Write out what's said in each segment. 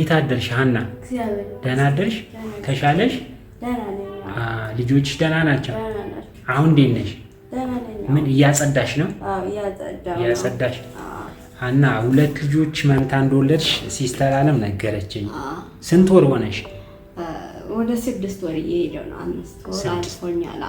እንዴት አደርሽ ሀና? ደህና አደርሽ? ተሻለሽ? ልጆችሽ ደህና ናቸው? አሁን እንዴት ነሽ? ምን እያጸዳሽ ነው? እያጸዳሽ ሀና። 2 ልጆች መንታ እንደወለድሽ ሲስተር አለም ነገረችኝ። ስንት ወር ሆነሽ? ወደ 6 ወር እየሄደው ነው። 5 ወር አልፎኛል።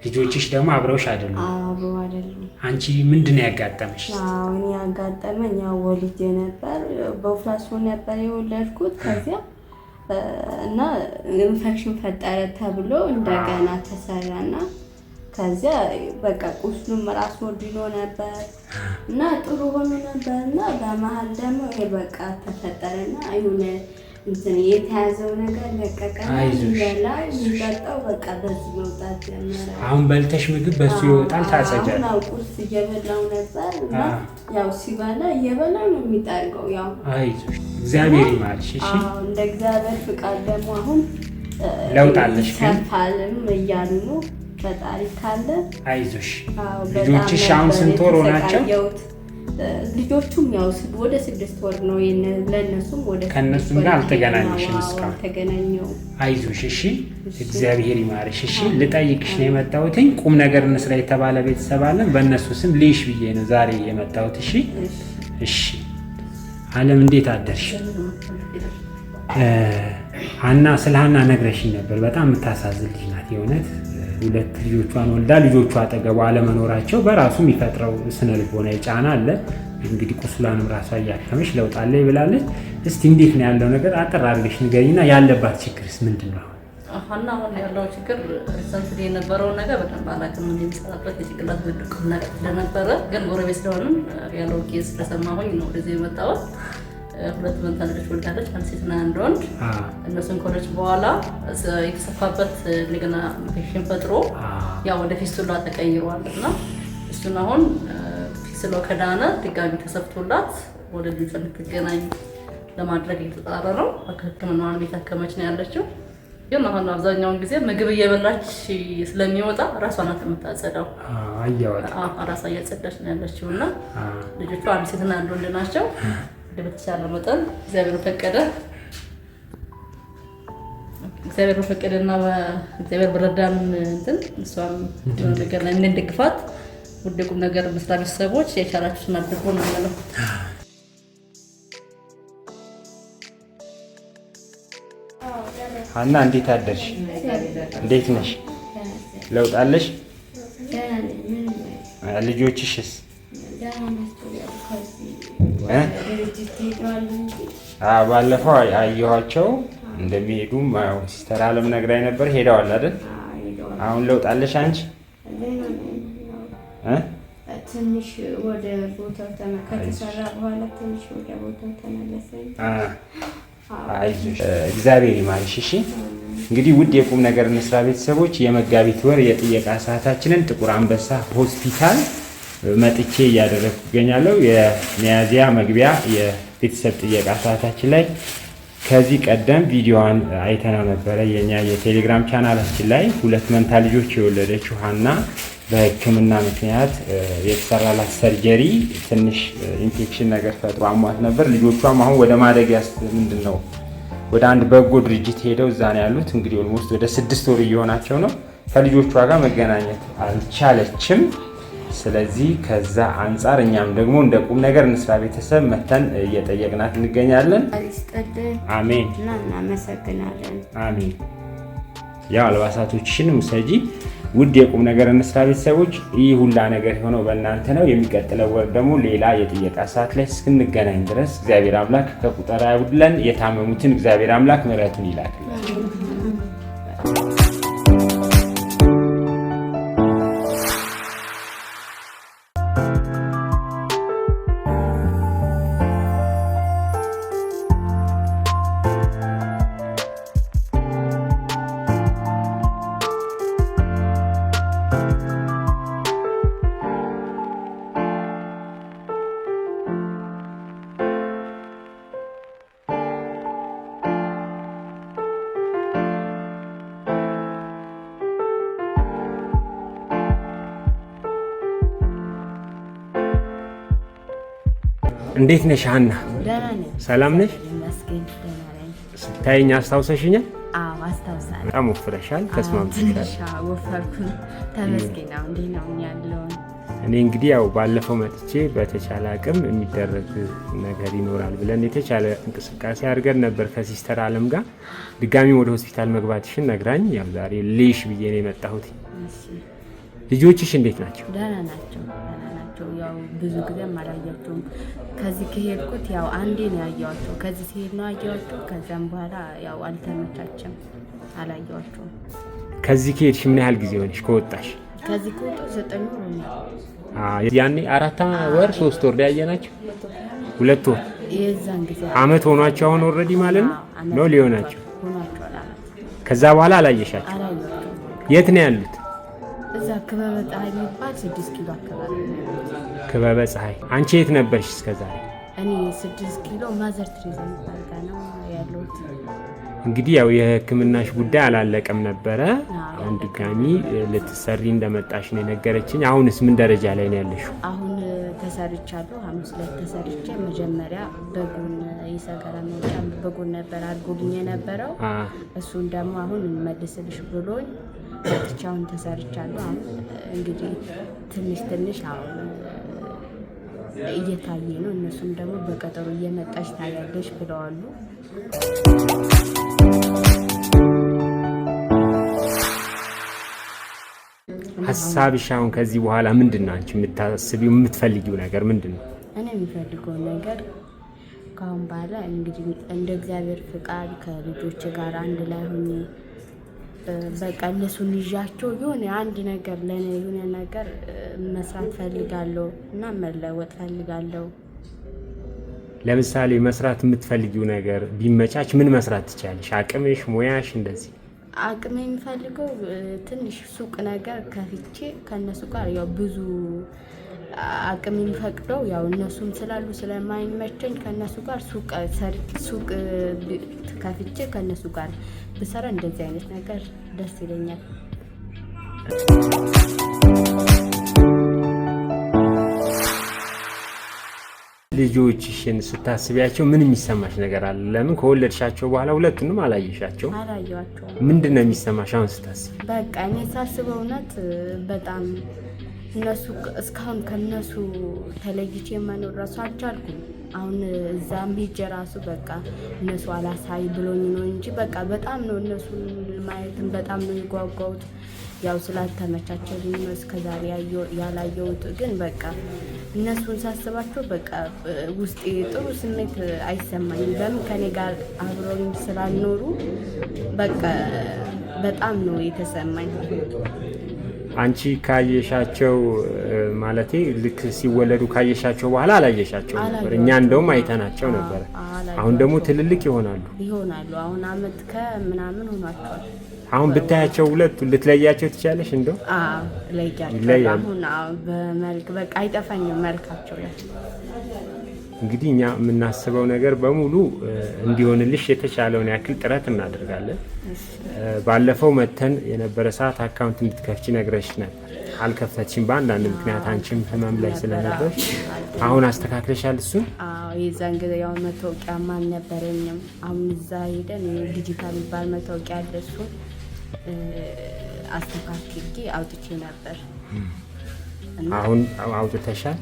ልጆችሽ ደግሞ አብረውሽ አይደሉም? አብረው አይደሉም። አንቺ ምንድን ነው ያጋጠመሽ? እኔ ያጋጠመኝ ወልጄ ነበር፣ በኦፕራሲዮን ነበር የወለድኩት። ከዚያ እና ኢንፌክሽን ፈጠረ ተብሎ እንደገና ተሰራና ከዚያ በቃ ቁስሉም ራስ ወድሎ ነበር እና ጥሩ ሆኖ ነበርና በመሀል ደግሞ በቃ ተፈጠረና አይሁን እንትን የተያዘው ነገር ለቀቀና ይላል ይጣጣው በቃ በዚህ መውጣት ጀመረ። አሁን በልተሽ ምግብ በሱ ይወጣል ታጸጃለሽ? አሁን ቁርስ እየበላው ነበር እና ያው ሲበላ እየበላ ነው የሚጠርገው። ያው አይዞሽ እግዚአብሔር ይማርሽ። እሺ እንደ እግዚአብሔር ፍቃድ ደግሞ አሁን ለውጣለሽ ግን ከፋልም እያሉ ነው ፈጣሪ ካለ። አይዞሽ። ልጆችሽ አሁን ስንት ወር ሆናቸው? ልጆቹም ያው ወደ 6 ወር ነው። ለነሱም ወደ ከነሱም ጋር አልተገናኘሽም እስካሁን? ተገናኘው። አይዞሽ እሺ፣ እግዚአብሔር ይማርሽ። እሺ ልጠይቅሽ ነው የመጣሁት። ቁም ነገር እንስራ የተባለ ቤተሰብ አለን። በእነሱ ስም ልይሽ ብዬ ነው ዛሬ የመጣሁት። እሺ እሺ። አለም እንዴት አደርሽ? ሀና ስለ ሀና ነግረሽኝ ነበር። በጣም የምታሳዝን ልጅ ናት የእውነት። 2 ልጆቿን ወልዳ ልጆቿ አጠገቧ አለመኖራቸው በራሱ የሚፈጥረው ስነ ልቦና ጫና አለ። እንግዲህ ቁስሏንም ራሷ እያከመች ለውጣለ ይብላለች። እስቲ እንዴት ነው ያለው ነገር አጠር አድርገሽ ንገሪና፣ ያለባት ችግርስ ምንድን ነው? ሀና አሁን ያለው ችግር ሰንስል የነበረውን ነገር በደንብ አላውቅም። የሚሰራበት የጭንቅላት ድቅም ነገር ስለነበረ ግን ጎረቤት ስለሆንም ያለው ኬዝ ስለሰማሁኝ ነው ወደዚህ የመጣሁት። 2 መንታ ልጆች ወልዳለች፣ 1 ሴትና 1 ወንድ። እነሱን ከወለደች በኋላ የተሰፋበት እንደገና ኢንፌክሽን ፈጥሮ ያው ወደ ፊስቱላ ተቀይሯል እና እሱን አሁን ፊስቱላ ከዳነ ድጋሚ ተሰፍቶላት ወደ ልጆቿ እንድትገናኝ ለማድረግ እየተጣረ ነው። ሕክምናዋን እየታከመች ነው ያለችው። ግን አሁን አብዛኛውን ጊዜ ምግብ እየበላች ስለሚወጣ ራሷ ናት የምታጸዳው። ራሷ እያጸዳች ነው ያለችው እና ልጆቿ 1 ሴትና 1 ወንድ ናቸው። በተቻለ መጠን እግዚአብሔር ፈቀደና እግዚአብሔር በረዳን እንትን እሷም ነገር ላይ እንደግፋት ወደቁም ነገር መስራ ቤተሰቦች የቻላችሁን አድርጎ ነው ያለው። ሀና እንዴት አደርሽ? እንዴት ነሽ? ለውጣለሽ? ልጆችሽስ? ባለፈው አየኋቸው እንደሚሄዱም ሲስተር አለም ነግራኝ ነበር። ሄደዋል አይደል? አሁን ለውጣለሽ አንቺ? ትንሽ ወደ ቦታው ከተሰራ በኋላ ትንሽ ወደ ቦታው ተመለሰኝ። አይዞሽ እግዚአብሔር ይማርሽ። እሺ እንግዲህ ውድ የቁም ነገር እንስራ ቤተሰቦች የመጋቢት ወር የጥየቃ ሰዓታችንን ጥቁር አንበሳ ሆስፒታል መጥቼ እያደረግኩ እገኛለሁ። የሚያዝያ መግቢያ የቤተሰብ ጥየቃ ሰዓታችን ላይ ከዚህ ቀደም ቪዲዮዋን አይተናው ነበረ። የኛ የቴሌግራም ቻናላችን ላይ 2 መንታ ልጆች የወለደችው ሀና በሕክምና ምክንያት የተሰራላት ሰርጀሪ ትንሽ ኢንፌክሽን ነገር ፈጥሮ አሟት ነበር። ልጆቿም አሁን ወደ ማደጊያ ምንድነው ወደ አንድ በጎ ድርጅት ሄደው እዛ ነው ያሉት። እንግዲህ ኦልሞስት ወደ 6 ወር እየሆናቸው ነው። ከልጆቿ ጋር መገናኘት አልቻለችም። ስለዚህ ከዛ አንጻር እኛም ደግሞ እንደ ቁም ነገር እንስራ ቤተሰብ መተን እየጠየቅናት እንገኛለን። አሜን እና እናመሰግናለን። አሜን። ያው አልባሳቶችሽን ውሰጂ። ውድ የቁም ነገር እንስራ ቤተሰቦች ይህ ሁላ ነገር የሆነው በእናንተ ነው። የሚቀጥለው ወር ደግሞ ሌላ የጥየቃ ሰዓት ላይ እስክንገናኝ ድረስ እግዚአብሔር አምላክ ከቁጥር ያውድለን። የታመሙትን እግዚአብሔር አምላክ ምሕረቱን ይላክላቸው። እንዴት ነሽ ሀና? ሰላም ነሽ? ስታይኝ አስታውሰሽኛል? አዎ አስታውሳለሁ። በጣም ወፍረሻል፣ ተስማምተሻል። ወፈርኩኝ። ተመስገን። አሁን እንዴት ነው ያለው? እኔ እንግዲህ ያው ባለፈው መጥቼ በተቻለ አቅም የሚደረግ ነገር ይኖራል ብለን የተቻለ እንቅስቃሴ አድርገን ነበር ከሲስተር አለም ጋር። ድጋሚ ወደ ሆስፒታል መግባትሽን ነግራኝ ያው ዛሬ ልይሽ ብዬ ነው የመጣሁት። ልጆችሽ እንዴት ናቸው? ደህና ናቸው። ያው ብዙ ጊዜም አላያቸውም። ከዚህ ከሄድኩት ያው አንዴ ነው ያየኋቸው። ከዚህ ሲሄድ ነው ያየኋቸው። ከዛም በኋላ ያው አልተመቻቸም፣ አላየኋቸውም። ከዚህ ከሄድሽ ምን ያህል ጊዜ ሆነሽ ከወጣሽ? ከዚህ ከወጡ 9 ወር ነው። ያኔ 4 ወር 3 ወር ያየናቸው 2 ወር የዛን ጊዜ አመት ሆኗቸው አሁን ኦልሬዲ ማለት ነው ሊሆናቸው ሆኗቸዋል። ከዛ በኋላ አላየሻቸው? የት ነው ያሉት? እዛ ክበበ ፀሐይ የሚባል 6 ኪሎ አካባቢ ነው። ክበበ ፀሐይ። አንቺ የት ነበርሽ እስከዛሬ? እኔ 6 ኪሎ ማዘር ትሬዛ የሚባል ጋር ነው ያለሁት። እንግዲህ ያው የሕክምናሽ ጉዳይ አላለቀም ነበረ። አሁን ድጋሚ ልትሰሪ እንደመጣሽ ነው የነገረችኝ። አሁንስ ምን ደረጃ ላይ ነው ያለሽው? አሁን ተሰርቻለሁ። 5 ዕለት ተሰርቼ መጀመሪያ በጎን ይሰገራ መውጫ በጎን ነበር አድርጎልኝ የነበረው። እሱን ደግሞ አሁን እንመልስልሽ ብሎኝ ብቻውን ተሰርቻለሁ። አሁን እንግዲህ ትንሽ አሁን እየታየ ነው። እነሱም ደግሞ በቀጠሮ እየመጣች ታያለሽ ብለዋሉ። ሀሳብሽ አሁን ከዚህ በኋላ ምንድን ነው? አንቺ የምታስቢው የምትፈልጊው ነገር ምንድን ነው? እኔ የሚፈልገው ነገር ከአሁን በኋላ እንግዲህ እንደ እግዚአብሔር ፍቃድ ከልጆች ጋር አንድ ላይ ሆኜ በቃ እነሱን ይዣቸው የሆነ አንድ ነገር ለኔ የሆነ ነገር መስራት ፈልጋለሁ እና መለወጥ ፈልጋለሁ። ለምሳሌ መስራት የምትፈልጊው ነገር ቢመቻች ምን መስራት ትችያለሽ? አቅምሽ፣ ሙያሽ እንደዚህ? አቅም የሚፈልገው ትንሽ ሱቅ ነገር ከፍቼ ከነሱ ጋር ያው ብዙ አቅም የሚፈቅደው ያው እነሱም ስላሉ ስለማይመቸኝ ከነሱ ጋር ሱቅ ከፍቼ ከነሱ ጋር ብሰራ እንደዚህ አይነት ነገር ደስ ይለኛል። ልጆችሽን ስታስቢያቸው ምን የሚሰማሽ ነገር አለ? ለምን ከወለድሻቸው በኋላ ሁለቱንም አላየሻቸው? አላየኋቸውም። ምንድን ነው የሚሰማሽ አሁን ስታስቢ? በቃ እኔ ሳስበው እውነት በጣም እነሱ እስካሁን ከነሱ ተለይቼ መኖር ራሱ አልቻልኩም። አሁን እዛም ሄጄ ራሱ በቃ እነሱ አላሳይ ብሎኝ ነው እንጂ በቃ በጣም ነው እነሱን ማየትም በጣም ነው የጓጓሁት። ያው ስላልተመቻቸልኝ ነው እስከዛሬ ያላየሁት። ግን በቃ እነሱን ሳስባቸው በቃ ውስጤ ጥሩ ስሜት አይሰማኝም። ለምን ከኔ ጋር አብረውኝ ስላልኖሩ በቃ በጣም ነው የተሰማኝ። አንቺ ካየሻቸው ማለቴ ልክ ሲወለዱ ካየሻቸው በኋላ አላየሻቸው ነበር? እኛ እንደውም አይተናቸው ነበር። አሁን ደግሞ ትልልቅ ይሆናሉ። አሁን አመት ከምናምን ሆኗቸዋል። አሁን ብታያቸው ሁለቱ ልትለያቸው ትችያለሽ? እንደው ለያቸው አሁን በመልክ በቃ አይጠፋኝም መልካቸው ላይ። እንግዲህ እኛ የምናስበው ነገር በሙሉ እንዲሆንልሽ የተቻለውን ያክል ጥረት እናደርጋለን። ባለፈው መተን የነበረ ሰዓት አካውንት እንድትከፍቺ ነግረሽ ነበር፣ አልከፈትሽም በአንዳንድ ምክንያት፣ አንቺም ህመም ላይ ስለነበር። አሁን አስተካክለሻል እሱን? የዛን ጊዜ ያው መታወቂያም አልነበረኝም። አሁን እዛ ሄደን ዲጂታል የሚባል መታወቂያ አለ፣ እሱን አስተካክዬ አውጥቼ ነበር። አሁን አውጥተሻል?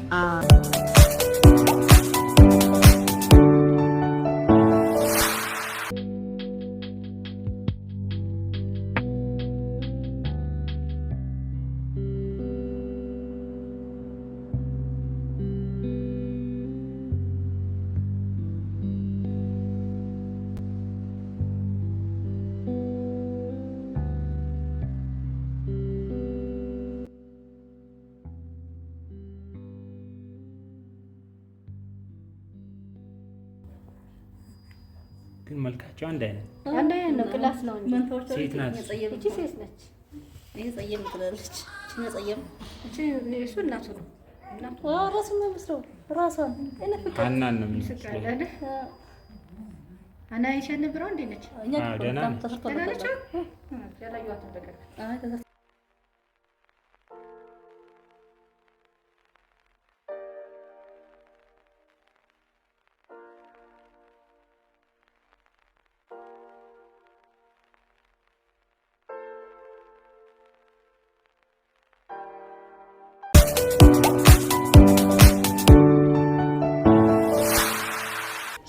ግን መልካቸው አንድ አይነት ነው። ክላስ ነው እንጂ ሴት ናት። እቺ ሴት ነች። ይሄ ጸየም ትላለች። እቺ ነው ጸየም። እቺ እሱ እናቱ ነው። እናቱ ራሱ ነው መስለው ራሷን ሀናን ነው የሚመስለው። አና ይሻል ነበር እንዴ ነች? እኛ ደህና ተሰርቷል። ያላየኋት ነገር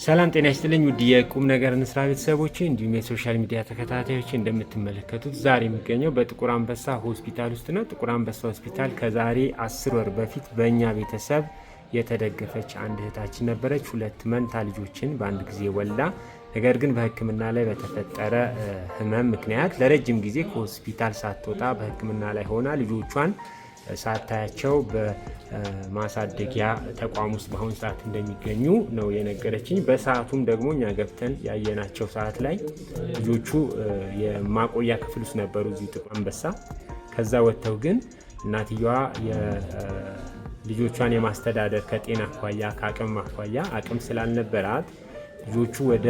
ሰላም ጤና ይስጥልኝ ውድ የቁም ነገር እንስራ ቤተሰቦች እንዲሁም የሶሻል ሚዲያ ተከታታዮች፣ እንደምትመለከቱት ዛሬ የሚገኘው በጥቁር አንበሳ ሆስፒታል ውስጥ ነው። ጥቁር አንበሳ ሆስፒታል ከዛሬ 10 ወር በፊት በእኛ ቤተሰብ የተደገፈች አንድ እህታችን ነበረች። 2 መንታ ልጆችን በአንድ ጊዜ ወልዳ፣ ነገር ግን በሕክምና ላይ በተፈጠረ ህመም ምክንያት ለረጅም ጊዜ ከሆስፒታል ሳትወጣ በሕክምና ላይ ሆና ልጆቿን ሳታያቸው በማሳደጊያ ተቋም ውስጥ በአሁኑ ሰዓት እንደሚገኙ ነው የነገረችኝ። በሰዓቱም ደግሞ እኛ ገብተን ያየናቸው ሰዓት ላይ ልጆቹ የማቆያ ክፍል ውስጥ ነበሩ እዚህ ጥቁር አንበሳ። ከዛ ወጥተው ግን እናትየዋ ልጆቿን የማስተዳደር ከጤና አኳያ ከአቅም አኳያ አቅም ስላልነበራት ልጆቹ ወደ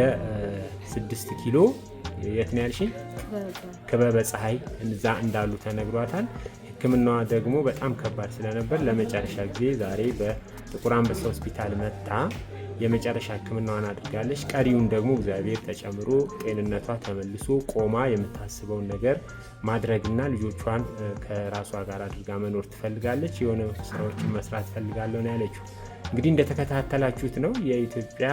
6 ኪሎ የት ነው ያልሽኝ? ክበበ ፀሐይ እዛ እንዳሉ ተነግሯታል። ሕክምናዋ ደግሞ በጣም ከባድ ስለነበር ለመጨረሻ ጊዜ ዛሬ በጥቁር አንበሳ ሆስፒታል መጣ የመጨረሻ ሕክምናዋን አድርጋለች። ቀሪውን ደግሞ እግዚአብሔር ተጨምሮ ጤንነቷ ተመልሶ ቆማ የምታስበውን ነገር ማድረግና ልጆቿን ከራሷ ጋር አድርጋ መኖር ትፈልጋለች። የሆነ ስራዎችን መስራት ትፈልጋለሁ ነው ያለችው። እንግዲህ እንደተከታተላችሁት ነው የኢትዮጵያ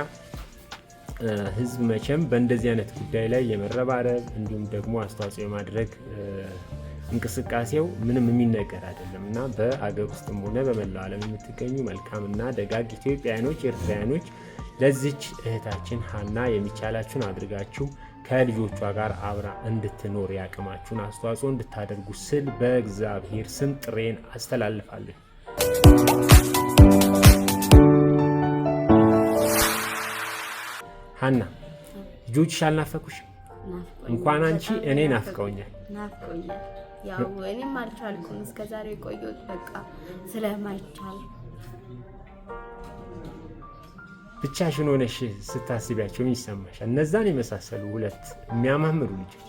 ህዝብ መቼም በእንደዚህ አይነት ጉዳይ ላይ የመረባረብ እንዲሁም ደግሞ አስተዋጽኦ የማድረግ እንቅስቃሴው ምንም የሚነገር አይደለም እና በአገር ውስጥም ሆነ በመላው ዓለም የምትገኙ መልካምና ደጋግ ኢትዮጵያውያኖች፣ ኤርትራውያኖች ለዚች እህታችን ሀና የሚቻላችሁን አድርጋችሁ ከልጆቿ ጋር አብራ እንድትኖር ያቅማችሁን አስተዋጽኦ እንድታደርጉ ስል በእግዚአብሔር ስም ጥሬን አስተላልፋለሁ። ሀና ልጆችሽ አልናፈቁሽም? እንኳን አንቺ እኔ ናፍቀውኛል። ያው እኔም አልቻልኩም እስከዛሬ ቆየሁት በቃ ስለማይቻል። ብቻሽን ሆነሽ ስታስቢያቸው ምን ይሰማሻል? እነዛን የመሳሰሉ 2 የሚያማምሩ ልጆች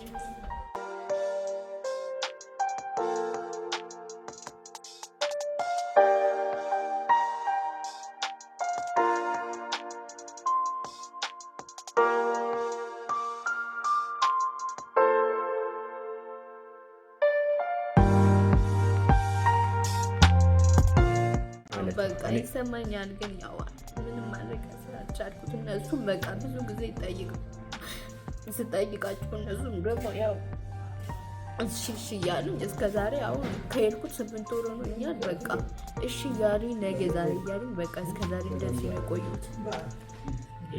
በቃ ይሰማኛል። ግን ያው ምንም ማድረግ ስላልቻልኩት እነሱም በቃ ብዙ ጊዜ ስጠይቃቸው እነሱም ደግሞ ያው እሺ እያሉኝ እስከዛሬ አሁን ከሄድኩት 8 ወር ሆኖኛል። በቃ እሺ እያሉኝ ነገ ዛሬ እያሉኝ በቃ እስከዛሬ እንደዚህ ነው የቆዩት።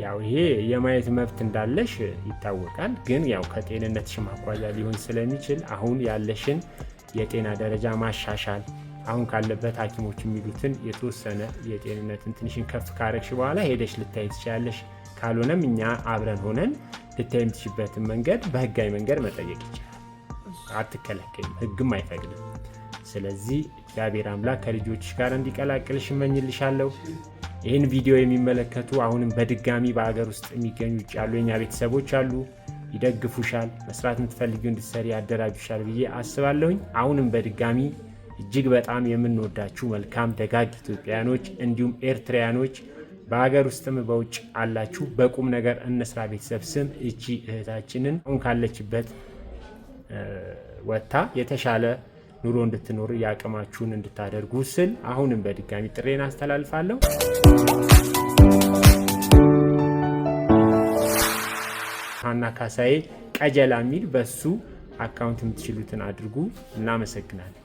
ያው ይሄ የማየት መብት እንዳለሽ ይታወቃል። ግን ያው ከጤንነትሽ አኳያ ሊሆን ስለሚችል አሁን ያለሽን የጤና ደረጃ ማሻሻል አሁን ካለበት ሐኪሞች የሚሉትን የተወሰነ የጤንነትን ትንሽን ከፍ ካረግሽ በኋላ ሄደሽ ልታይ ትችያለሽ። ካልሆነም እኛ አብረን ሆነን ልታይ የምትችይበትን መንገድ በህጋዊ መንገድ መጠየቅ ይችላል። አትከለከይም፣ ህግም አይፈቅድም። ስለዚህ እግዚአብሔር አምላክ ከልጆችሽ ጋር እንዲቀላቅልሽ እመኝልሻለሁ። ይህን ቪዲዮ የሚመለከቱ አሁንም በድጋሚ በአገር ውስጥ የሚገኙ ውጭ ያሉ የኛ ቤተሰቦች አሉ፣ ይደግፉሻል፣ መስራት የምትፈልጊው እንድትሰሪ ያደራጁሻል ብዬ አስባለሁኝ። አሁንም በድጋሚ እጅግ በጣም የምንወዳችሁ መልካም ደጋግ ኢትዮጵያውያኖች እንዲሁም ኤርትራውያኖች በሀገር ውስጥም በውጭ አላችሁ በቁም ነገር እንስራ ቤተሰብ ስም እቺ እህታችንን አሁን ካለችበት ወጥታ የተሻለ ኑሮ እንድትኖር ያቅማችሁን እንድታደርጉ ስል አሁንም በድጋሚ ጥሬን አስተላልፋለሁ። ሀና ካሳዬ ቀጀላ የሚል በሱ አካውንት የምትችሉትን አድርጉ። እናመሰግናለን።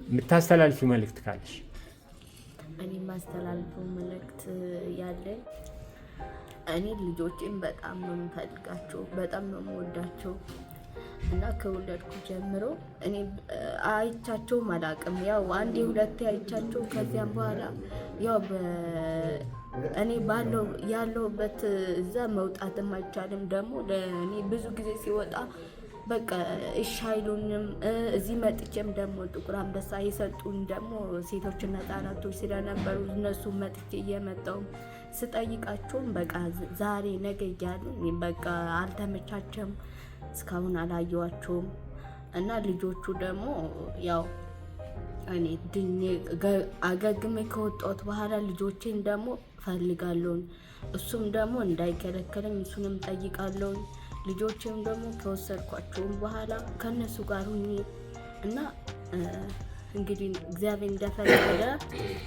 የምታስተላልፊው መልእክት ካለሽ? እኔ የማስተላልፈው መልእክት ያለኝ እኔ ልጆቼን በጣም ነው የምፈልጋቸው፣ በጣም ነው የምወዳቸው እና ከወለድኩ ጀምሮ እኔ አይቻቸውም አላውቅም። ያው 1-2 አይቻቸው ከዚያም በኋላ ያው እኔ ያለሁበት እዛ መውጣትም አይቻልም። ደግሞ ለእኔ ብዙ ጊዜ ሲወጣ በቃ እሺ አይሉንም። እዚህ መጥቼም ደግሞ ጥቁር አንበሳ የሰጡን ደግሞ ሴቶችና ህጻናቶች ስለነበሩ እነሱ መጥቼ እየመጣሁ ስጠይቃቸውም በቃ ዛሬ ነገ እያሉ በቃ አልተመቻቸም፣ እስካሁን አላየዋቸውም። እና ልጆቹ ደግሞ ያው እኔ ድኜ አገግሜ ከወጣሁት በኋላ ልጆቼን ደግሞ ፈልጋለሁ። እሱም ደግሞ እንዳይከለከለኝ እሱንም ጠይቃለሁ። ልጆቼም ደግሞ ከወሰድኳቸውም በኋላ ከነሱ ጋር ሁኜ እና እንግዲህ እግዚአብሔር እንደፈቀደ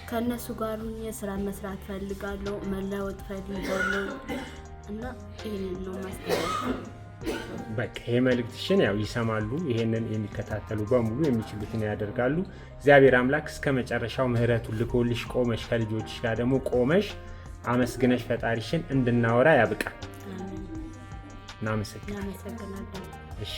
ከነሱ ጋር ሆኜ ስራ መስራት ፈልጋለሁ፣ መለወጥ ፈልጋለሁ እና ይሄንን ነው ማስተላለፍ። በቃ ይሄ መልእክትሽን ያው ይሰማሉ። ይሄንን የሚከታተሉ በሙሉ የሚችሉትን ያደርጋሉ። እግዚአብሔር አምላክ እስከ መጨረሻው ምህረቱን ልኮልሽ ቆመሽ ከልጆችሽ ጋር ደግሞ ቆመሽ አመስግነሽ ፈጣሪሽን እንድናወራ ያብቃ። እናመሰግናለን። እሺ